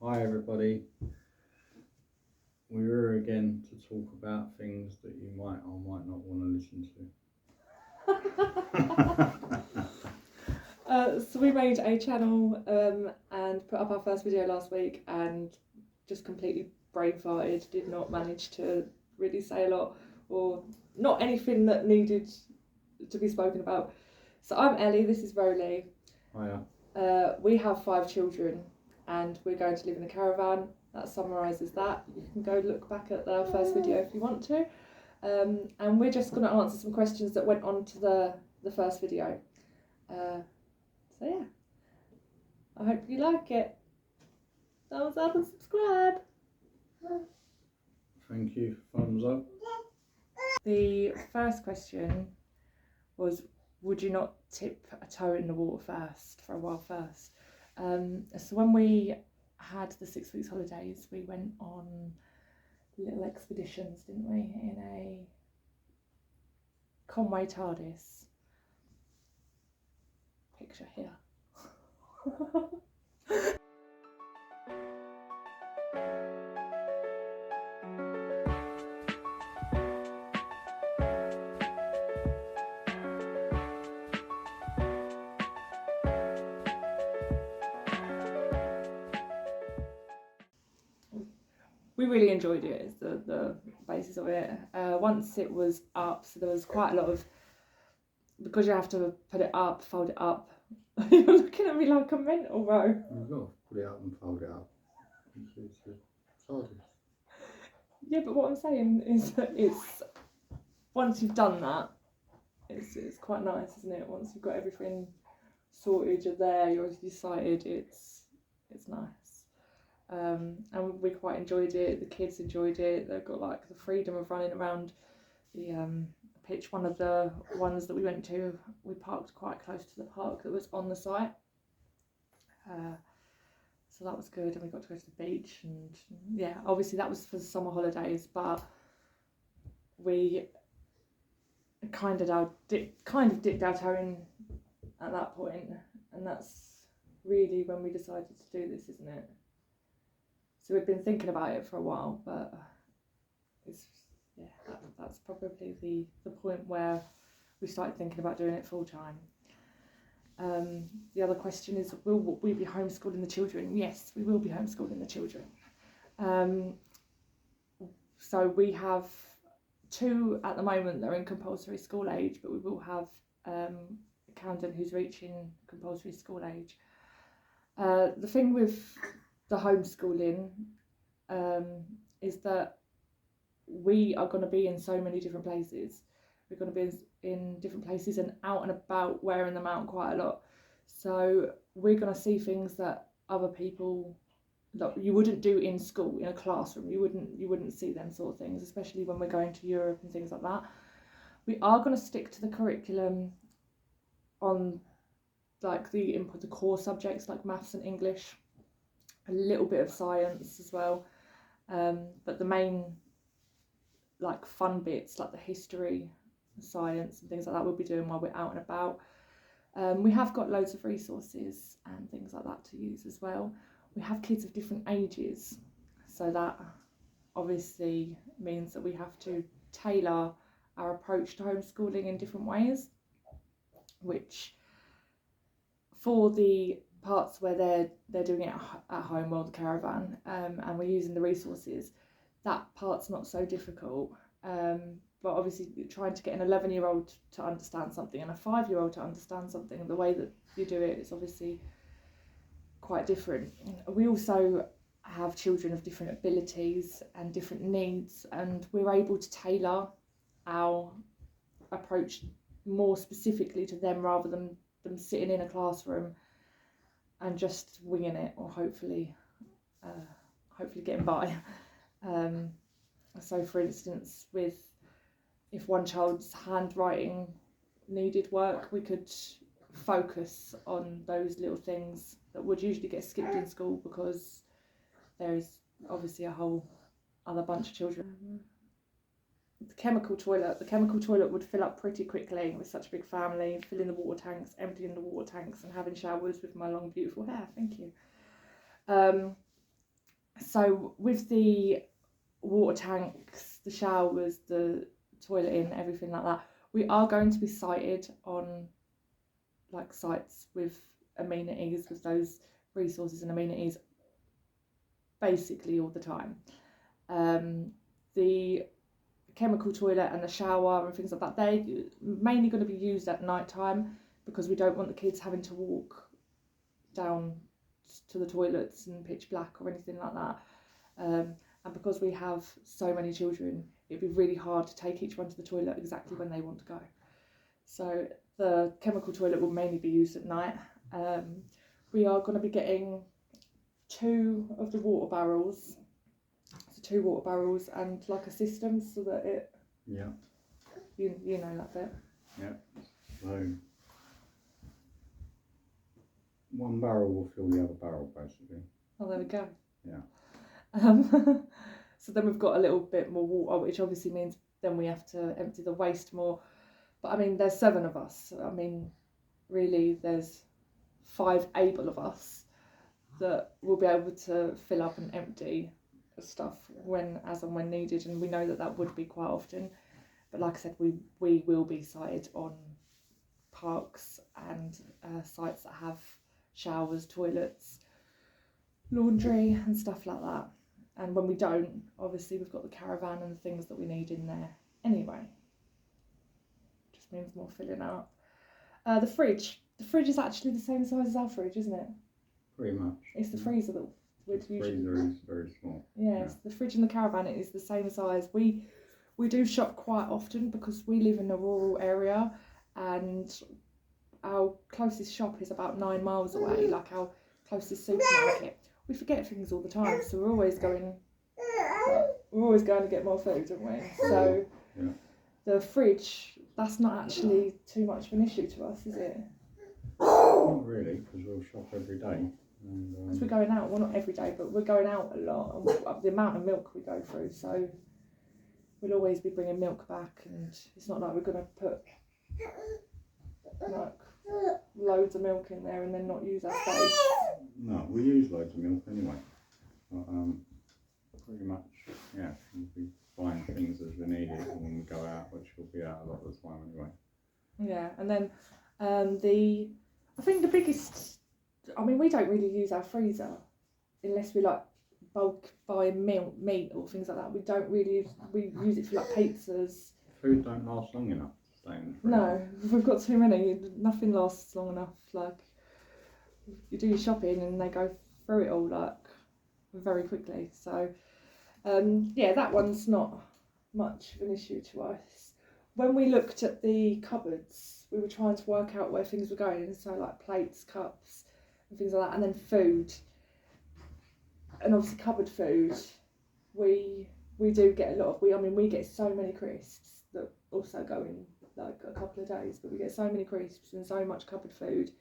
Hi everybody. We're here again to talk about things that you might or might not want to listen to. So we made a channel and put up our first video last week and just completely brain farted, did not manage to really say a lot or not anything that needed to be spoken about. So I'm Ellie, this is Roly. Hiya. We have 5 children and we're going to live in a caravan. That summarises that. You can go look back at our first video if you want to. And we're just going to answer some questions that went on to the first video. So yeah, I hope you like it. Thumbs up and subscribe. Thank you. Thumbs up. The first question was, would you not tip a toe in the water first, for a while first? So when we had the 6 weeks holidays, we went on little expeditions, didn't we, in a Conway TARDIS. Picture here. We really enjoyed it, is the basis of it. Once it was up, so there was quite a lot of, because you have to put it up, fold it up. You're looking at me like a mental, bro. You've got to put it up and fold it up. It's TARDIS. Yeah, but what I'm saying is that it's, once you've done that, it's quite nice, isn't it? Once you've got everything sorted, you're there, you're excited, it's nice. And we quite enjoyed it. The kids enjoyed it. They've got like the freedom of running around the pitch. One of the ones that we went to, we parked quite close to the park that was on the site, so that was good. And we got to go to the beach, and yeah, obviously that was for the summer holidays, but we kind of dipped our toe in at that point, and that's really when we decided to do this, isn't it? So we've been thinking about it for a while, but that's probably the point where we started thinking about doing it full time. The other question is, will we be homeschooling the children? Yes, we will be homeschooling the children. So we have 2 at the moment that are in compulsory school age, but we will have Camden who's reaching compulsory school age. The thing with the homeschooling is that we are going to be in so many different places. We're going to be in different places and out and about, wearing them out quite a lot. So we're going to see things that other people, that you wouldn't do in school, in a classroom. You wouldn't see them sort of things, especially when we're going to Europe and things like that. We are going to stick to the curriculum on like the core subjects like maths and English, a little bit of science as well, but the main like fun bits like the history, science and things like that we'll be doing while we're out and about. We have got loads of resources and things like that to use as well. We have kids of different ages, so that obviously means that we have to tailor our approach to homeschooling in different ways, which for the parts where they're doing it at home or the caravan, and we're using the resources, that part's not so difficult, but obviously trying to get an 11-year-old to understand something and a 5-year-old to understand something, the way that you do it is obviously quite different. We also have children of different abilities and different needs, and we're able to tailor our approach more specifically to them, rather than them sitting in a classroom and just winging it, or hopefully getting by. So for instance, if one child's handwriting needed work, we could focus on those little things that would usually get skipped in school, because there's obviously a whole other bunch of children. The chemical toilet would fill up pretty quickly with such a big family, filling the water tanks, emptying the water tanks, and having showers with my long beautiful hair. Thank you. So So with the water tanks, the showers, the toileting, everything like that, we are going to be sited on like sites with amenities, with those resources and amenities basically all the time. The chemical toilet and the shower and things like that, they're mainly going to be used at night time because we don't want the kids having to walk down to the toilets in pitch black or anything like that. And because we have so many children, it'd be really hard to take each one to the toilet exactly when they want to go. So the chemical toilet will mainly be used at night. We are going to be getting 2 of the water barrels. So 2 water barrels and like a system so that it... Yeah. You know that bit. Yeah. So 1 barrel will fill the other barrel, basically. Oh, there we go. Yeah. So then we've got a little bit more water, which obviously means then we have to empty the waste more. But I mean, there's 7 of us. I mean, really, there's 5 able of us that will be able to fill up and empty stuff as and when needed, and we know that would be quite often. But like I said, we will be sited on parks and sites that have showers, toilets, laundry and stuff like that. And when we don't, obviously we've got the caravan and the things that we need in there anyway. Just means more filling out. The fridge is actually the same size as our fridge, isn't it? Pretty much. It's the freezer that we'd usually... The freezer is very small. Yes, yeah. The fridge and the caravan is the same size. We do shop quite often because we live in a rural area and our closest shop is about 9 miles away, like our closest supermarket. We forget things all the time, so we're always going to get more food, aren't we? So yeah. The fridge, that's not actually too much of an issue to us, is it? Not really, because we'll shop every day. Because we're going out, well not every day, but we're going out a lot, and the amount of milk we go through, so we'll always be bringing milk back, and it's not like we're going to put like loads of milk in there and then not use our space. No, we use loads of milk anyway. But, pretty much, yeah, we'll be buying things as we need it when we go out, which will be out a lot of the time anyway. Yeah, and then I think the biggest, I mean, we don't really use our freezer unless we like bulk buy meat or things like that. We don't really we use it for like pizzas. Food don't last long enough to stay in the freezer. No, we've got too many. Nothing lasts long enough. Like you do your shopping and they go through it all like very quickly. So yeah, that one's not much of an issue to us. When we looked at the cupboards, we were trying to work out where things were going. So like plates, cups, and things like that, and then food. And obviously cupboard food, we do get a lot of. We get so many crisps that also go in like a couple of days, but we get so many crisps and so much cupboard food.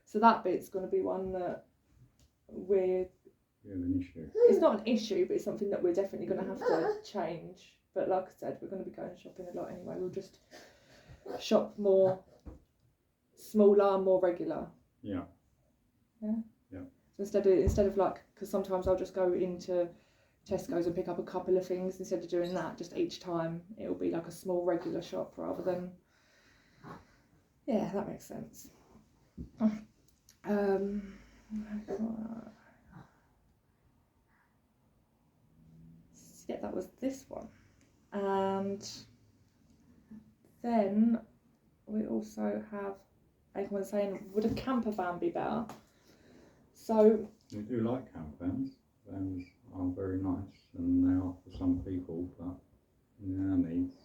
So that bit's going to be one that we have an issue. It's not an issue, but it's something that we're definitely going to have to change. But like I said, we're going to be going shopping a lot anyway. We'll just shop more smaller, more regular. Yeah. Yeah. Yeah. So instead of like, because sometimes I'll just go into Tesco's and pick up a couple of things. Instead of doing that, just each time it'll be like a small regular shop rather than. Yeah, that makes sense. Yeah, that was this one. And then we also have everyone saying, would a camper van be better? So we do like camper vans. Vans are very nice and they are for some people, but in our needs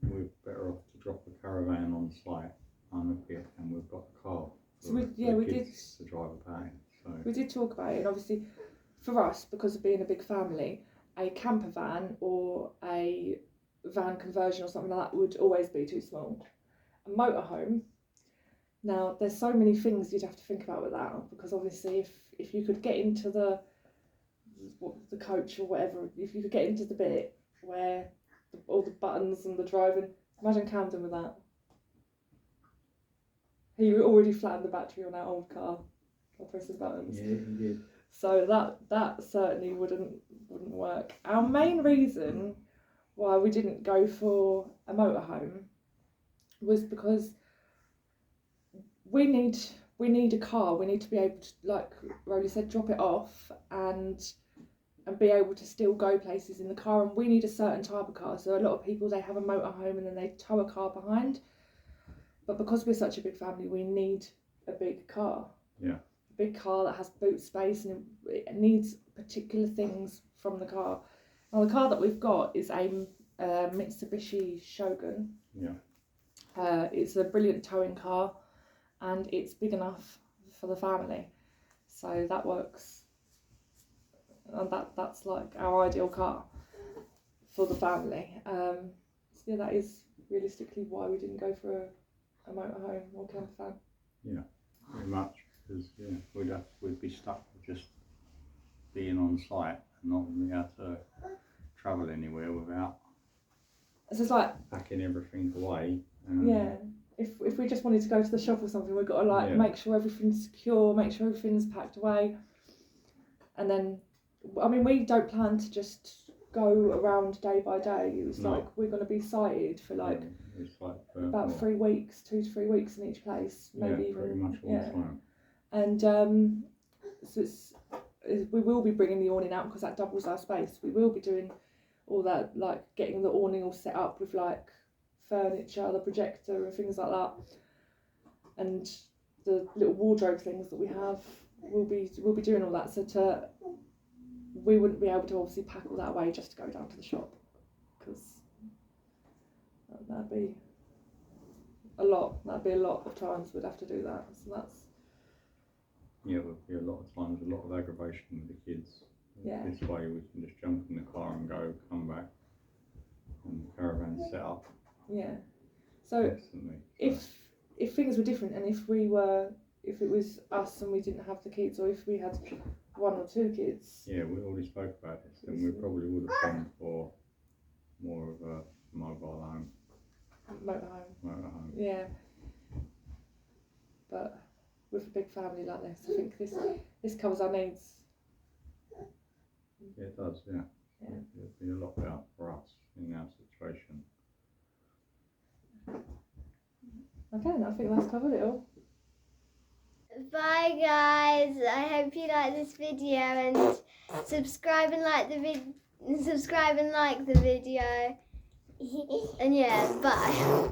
we're better off to drop a caravan on site, unhook it, and we've got a car for we did to drive about. So we did talk about it, and obviously for us, because of being a big family, a camper van or a van conversion or something like that would always be too small. A motorhome, now there's so many things you'd have to think about with that, because obviously if you could get into the coach or whatever, if you could get into the bit where all the buttons and the driving, imagine Camden with that. He already flattened the battery on our old car by pressing buttons. Yeah, he did. So that certainly wouldn't work. Our main reason why we didn't go for a motorhome was because we need a car. We need to be able to, like Rolly said, drop it off and be able to still go places in the car. And we need a certain type of car. So a lot of people, they have a motorhome and then they tow a car behind. But because we're such a big family, we need a big car. Yeah. A big car that has boot space, and it needs particular things from the car. Now the car that we've got is a Mitsubishi Shogun. Yeah. It's a brilliant towing car, and it's big enough for the family, so that works. And that's like our ideal car for the family. So yeah, that is realistically why we didn't go for a motorhome or camper van. Yeah, pretty much, because we'd be stuck with just being on site and not being able to travel anywhere without So it's like packing everything away. Yeah, if we just wanted to go to the shop or something, we've got to make sure everything's secure, make sure everything's packed away, and then, I mean, we don't plan to just go around day by day. It was like we're going to be sighted for about 3 weeks, 2 to 3 weeks in each place, maybe even pretty much all the time. And so we will be bringing the awning out because that doubles our space. We will be doing all that, like getting the awning all set up with like furniture, the projector and things like that, and the little wardrobe things that we have. We'll be doing all that. So we wouldn't be able to obviously pack all that away just to go down to the shop, because that'd be a lot. That'd be a lot of times we'd have to do that. So that's it would be a lot of times, a lot of aggravation with the kids. Yeah. This way we can just jump in the car and go, come back, and the caravan's set up. Yeah. So if things were different, and if it was us and we didn't have the kids, or if we had 1 or 2 kids. Yeah, we already spoke about this, and we probably would have gone for more of a mobile home. Motorhome. Yeah. But with a big family like this, I think this covers our needs. Yeah, it does, yeah. It'd be a lot better for us in our situation. Okay, I think that's covered it all. Bye guys, I hope you like this video, and subscribe and like the video and yeah, bye.